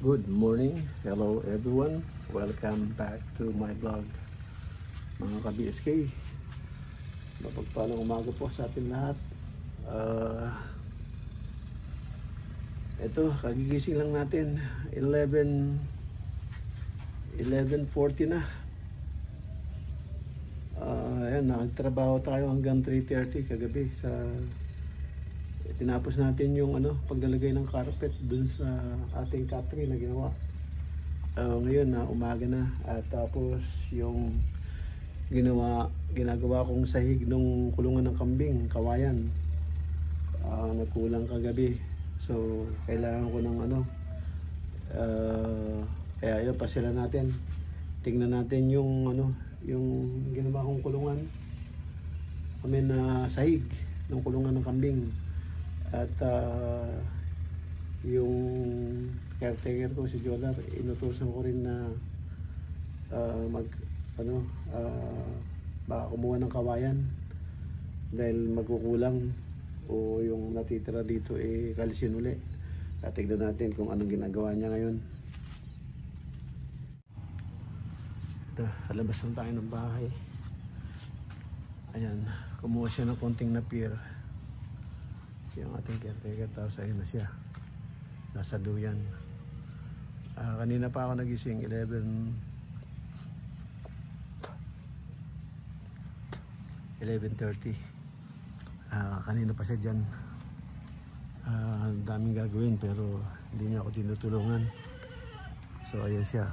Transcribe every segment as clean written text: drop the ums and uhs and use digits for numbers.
Good morning, hello everyone, welcome back to my vlog mga ka-BSK. Mapagpalang umaga po sa atin lahat. Ito, kagigising lang natin, 11:40 na. Ayan, nagtrabaho tayo hanggang 3:30 kagabi. Tinapos natin yung paglalagay ng carpet dun sa ating catry na ginawa. Ngayon na umaga na, at tapos yung ginagawa kong sahig nung kulungan ng kambing, kawayan, nagkulang kagabi. So kailangan ko ng kaya yun, pasila natin, tingnan natin yung yung ginawa kong kulungan, sahig ng kulungan ng kambing. At yung caretaker ko si Jolar, inutusan ko rin na baka kumuha ng kawayan dahil magkukulang o yung natitira dito kalisin uli. At tignan natin kung anong ginagawa niya ngayon. Ito, halabas lang tayo ng bahay. Ayan, kumuha siya ng konting napier yung ating caretaker, tapos ayun na siya, nasa duyan. Kanina pa ako nagising, 11:30. Kanina pa siya dyan. Daming gagawin pero hindi niya ako tinutulungan. So ayun siya.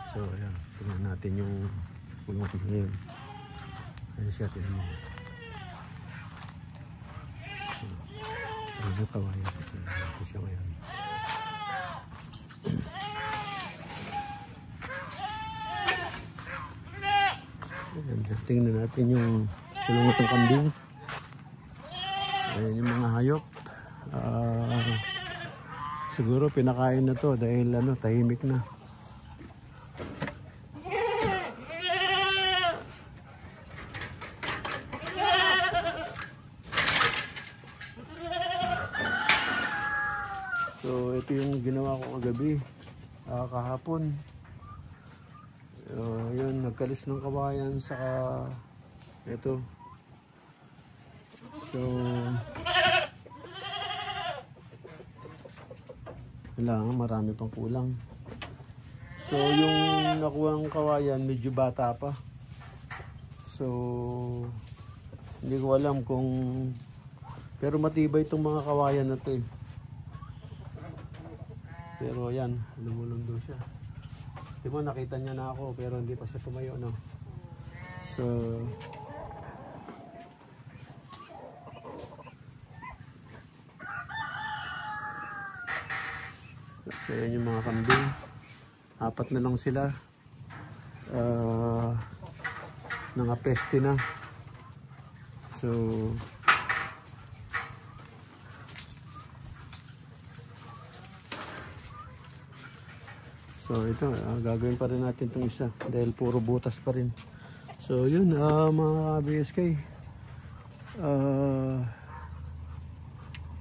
So ayan, tingnan natin yung kulungan ngayon. Ayun siya, tingnan mo. Ano kawayan? Ito siya ngayon. Tingnan natin yung kulungan ng kambing. Ayan yung mga hayop. Siguro pinakain na to dahil tahimik na. So ito yung ginawa ko kagabi, kahapon. Yun, nagkalis ng kawayan sa ito. So kailangan marami pang kulang. So yung nakuhang kawayan medyo bata pa. So hindi ko alam kung, pero matibay itong mga kawayan na to Pero yan, lumulundo siya. Di ba, nakita niya na ako pero hindi pa siya tumayo, no? So yan yung mga kambing. 4 na lang sila. Nangapeste na. So ito, gagawin pa rin natin itong isa dahil puro butas pa rin. So yun, mga BSK,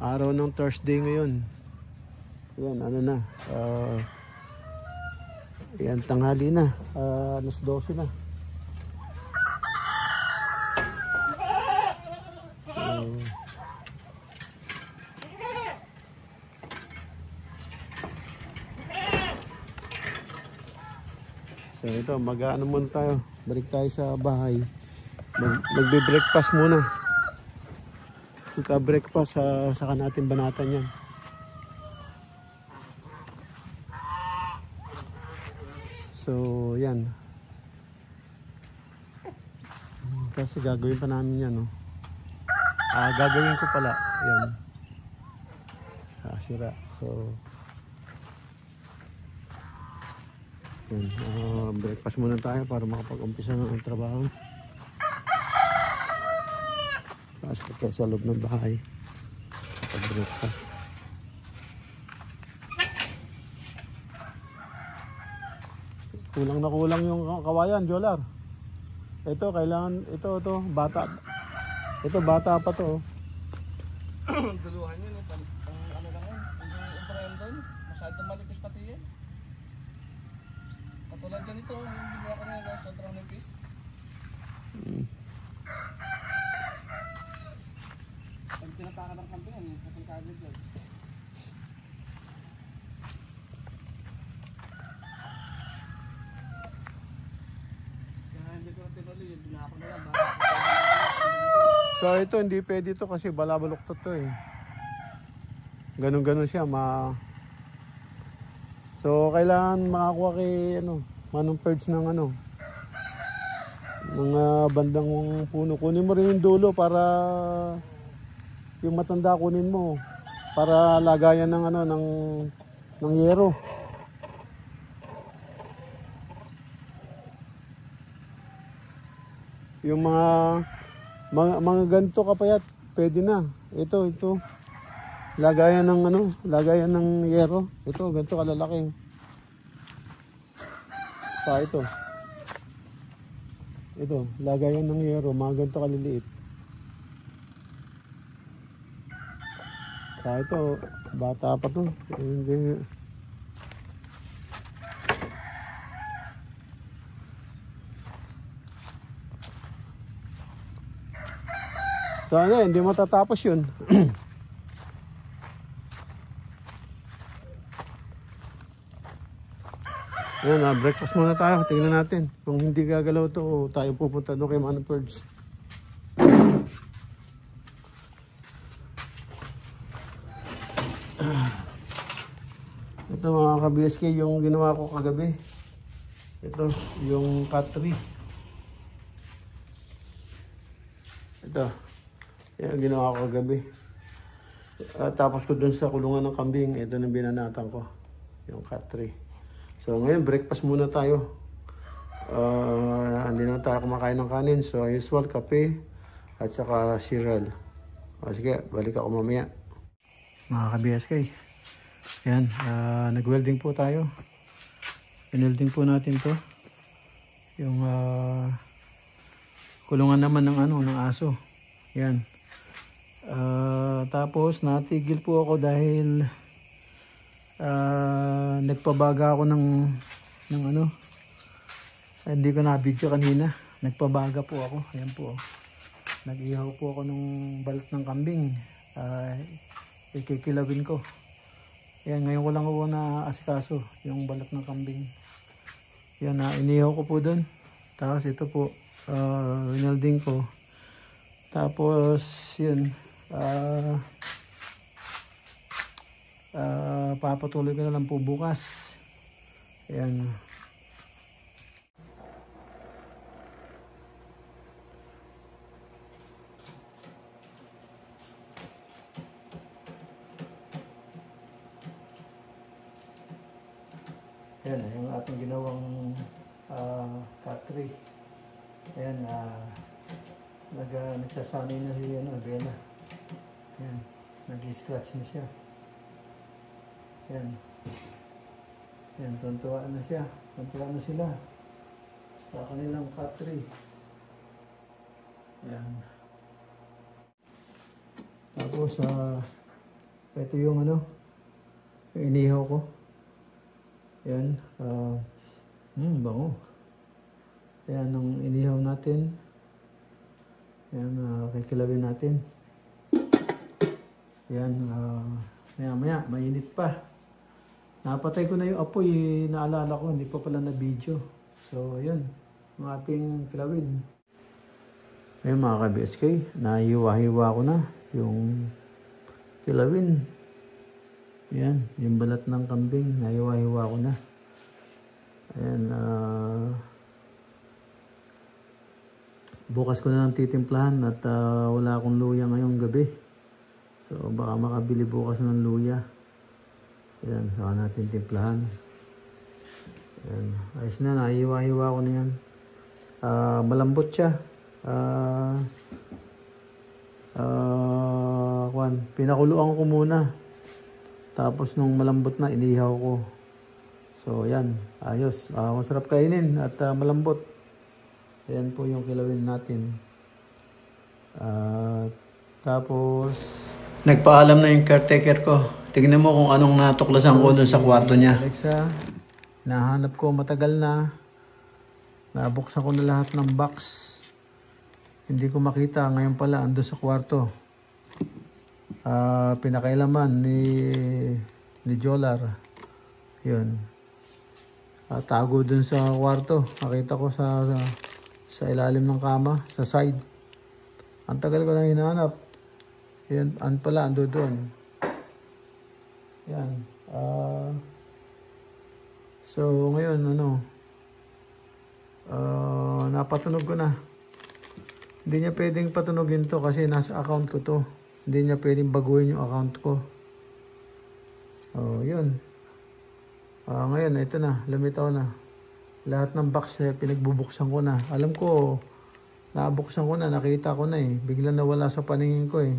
araw ng Thursday ngayon. Yan, Ayan, tanghali na. Alas 12 na. So ito, mag-ano muna tayo. Balik tayo sa bahay. Magbe-breakfast muna. Magka-breakfast, saka natin banatan yan. So yan. Kasi gagawin pa namin yan, no? Gagawin ko pala. Yan. Sira. So yan. Breakfast muna tayo para makapag-umpisa ng trabaho. Pasok tayo sa loob ng bahay. Pag-breakfast. Kulang na kulang yung kawayan, Jolar. Ito, kailangan, ito, bata. Ito, bata pa to. Duluhan yun, ano lang yun, yung umprayan doon, masyadong malipis pati yan. Katulad dyan ito, yung ginawa ko na yun, sobrang nipis. Pag tinatakan ng kampingan, patang kagad dyan. Kaya hindi ko na tinuloy, yung dinako na lang. So ito, hindi pwede ito kasi balabaluktot to eh. Ganun-ganun siya, So kailangan makakuha kay Manong Perch ng mga bandang puno. Kunin mo rin yung dulo para yung matanda kunin mo para lagayan ng ng yero. Yung mga ganito kapayat, pwede na. Ito. Lagayan lagayan ng yero. Ito, ganito kalalaki. Ito. Ito, lagayan ng yero, mga ganito kaliliit. Ito, bata pa to. Hindi. So hindi matatapos yun. Ayan, breakfast muna tayo. Tingnan natin. Kung hindi gagalaw to, tayo pupunta doon kay Manong Perch. Ito mga ka-BSK, yung ginawa ko kagabi. Ito, yung cut tree. Ito. Yan ginawa ko kagabi. Tapos ko dun sa kulungan ng kambing, ito na binanatan ko. Yung cut tree. So ngayon, breakfast muna tayo. Hindi na tayo kumakain ng kanin. So usual, kape at saka cereal. Sige, balik ako mamaya. Mga ka-BSK. Yan, nag-welding po tayo. In-welding po natin to. Yung kulungan naman ng aso. Yan. Tapos natigil po ako dahil nagpabaga ako ng hindi ko na-video kanina. Nagpabaga po ako. Ayan po. Nag-ihaw po ako ng balat ng kambing. Ikikilawin ko. Ayan, ngayon ko lang po na asikaso yung balat ng kambing. Yan, inihaw ko po doon. Tapos ito po, winalding ko. Tapos, yun, papatuloy ko na lang po bukas. Ayan. Ayan, yung ating ginawang cut tree. Ayan, nagsasanay na si Bella. Ayan, nag-scratch na siya. Ayan. Ayan, tuntuan na siya. Tuntuan na sila sa kanilang cut tree. Ayan. Tapos, ito yung yung inihaw ko. Ayan. Bango. Ayan ang inihaw natin. Ayan, kikilawin natin. Ayan, maya-maya, mainit pa. Napatay ko na yung apoy, naalala ko, hindi pa pala na video. So, ayan, ang ating kilawin. Ayan mga ka-BSK, nahiwa-hiwa ko na yung kilawin. Ayan, yung balat ng kambing, nahiwa-hiwa ko na. Ayan, bukas ko na lang titimplahan at wala akong luya ngayong gabi. So baka makabili bukas ng luya. Ayan, saka natin timplahan. Ayan, ayos na, nahiwa-hiwa ko na yan. Malambot siya. Pinakuluan ko muna. Tapos nung malambot na, inihaw ko. So ayan, ayos. Masarap kainin at malambot. Ayan po yung kilawin natin. Tapos, nagpaalam na yung caretaker ko. Tignan mo kung anong natuklasan ko dun sa kwarto niya. Alexa, nahanap ko matagal na. Nabuksan ko na lahat ng box. Hindi ko makita. Ngayon pala, ando sa kwarto. Pinakailaman ni Jolar. Yun. Tago dun sa kwarto. Nakita ko sa ilalim ng kama, sa side. Ang tagal ko na hinahanap. Yan, pala, ando doon. Yan. So, ngayon, napatunog ko na. Hindi niya pwedeng patunogin to kasi nasa account ko to. Hindi niya pwedeng baguhin yung account ko. Yun. Ngayon, ito na. Lumitaw na. Lahat ng box pinagbubuksan ko na. Alam ko, nabuksan ko na, nakita ko na eh. Bigla nawala sa paningin ko eh.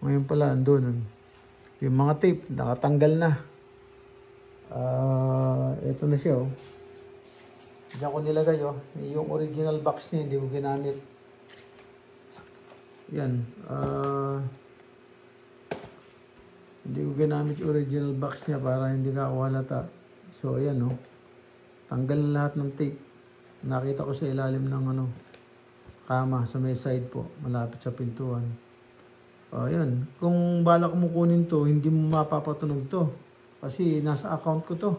Ngayon pala, andun. Yung mga tape, nakatanggal na. Ito na siya oh. Diyan ko nilagay oh. Yung original box niya, hindi ko ginamit. Yan. Hindi ko ginamit yung original box niya para hindi ka halata. So, ayan oh. Tanggal lahat ng tape. Nakita ko sa ilalim ng kama sa may side po, malapit sa pintuan. Ayan. Kung balak mo kunin to, hindi mo mapapatunog to. Kasi nasa account ko to.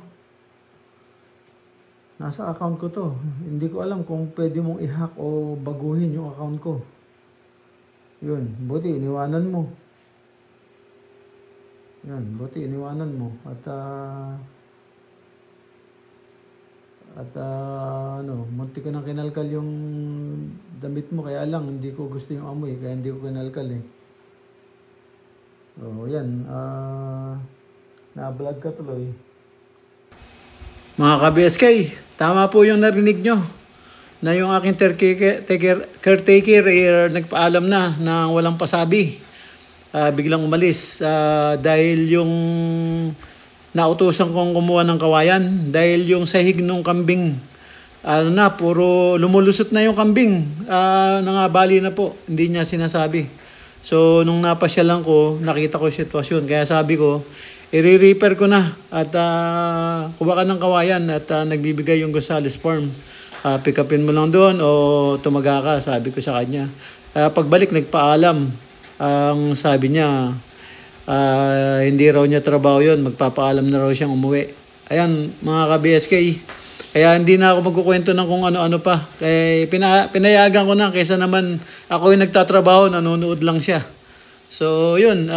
Nasa account ko to. Hindi ko alam kung pwede mong i-hack o baguhin yung account ko. Yun. Buti, iniwanan mo. Yan. Buti, iniwanan mo. At munti ko nang kinalkal yung damit mo. Kaya lang, hindi ko gusto yung amoy. Kaya hindi ko kinalkal eh. Yan. Na-vlog ka tuloy. Mga ka-BSK, tama po yung narinig nyo. Na yung aking caretaker nagpaalam na walang pasabi. Biglang umalis. Dahil yung nautusan kong kumuha ng kawayan dahil yung sahig ng kambing puro lumulusot na yung kambing, nangabali na po, hindi niya sinasabi. So nung napasyalan ko, nakita ko yung sitwasyon, kaya sabi ko i-repair ko na at kuha ka ng kawayan at nagbibigay yung Gonzales Farm, pick upin mo lang doon o tumaga ka, sabi ko sa kanya. Pagbalik nagpaalam, ang sabi niya hindi raw niya trabaho yun, magpapaalam na raw siyang umuwi. Ayan mga ka-BSK, kaya hindi na ako magkukwento ng kung ano-ano pa. Kaya pinayagan ko na kaysa naman ako yung nagtatrabaho, nanonood lang siya. So yun,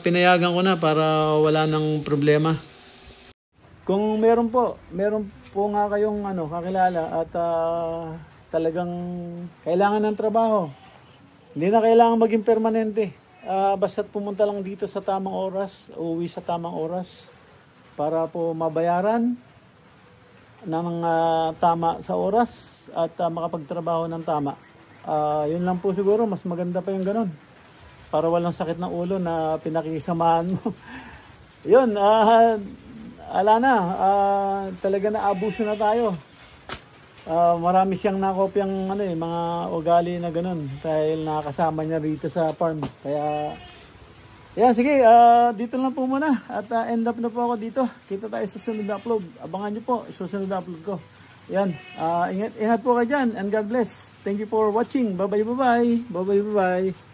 pinayagan ko na para wala nang problema. Kung meron po nga kayong kakilala at talagang kailangan ng trabaho, hindi na kailangan maging permanente. Basta't pumunta lang dito sa tamang oras, uuwi sa tamang oras para po mabayaran ng tama sa oras at makapagtrabaho ng tama. Yun lang po siguro, mas maganda pa yung ganun. Para walang sakit ng ulo na pinakisamahan mo. Yun, talaga na abuso na tayo. Marami siyang nakopyang mga ugali na ganun dahil nakasama niya rito sa farm. Kaya Yan, sige, dito lang po muna at end up na po ako dito. Kita tayo sa susunod na upload. Abangan nyo po susunod na upload ko. Yan, ingat po kayo dyan and God bless. Thank you for watching. Bye bye.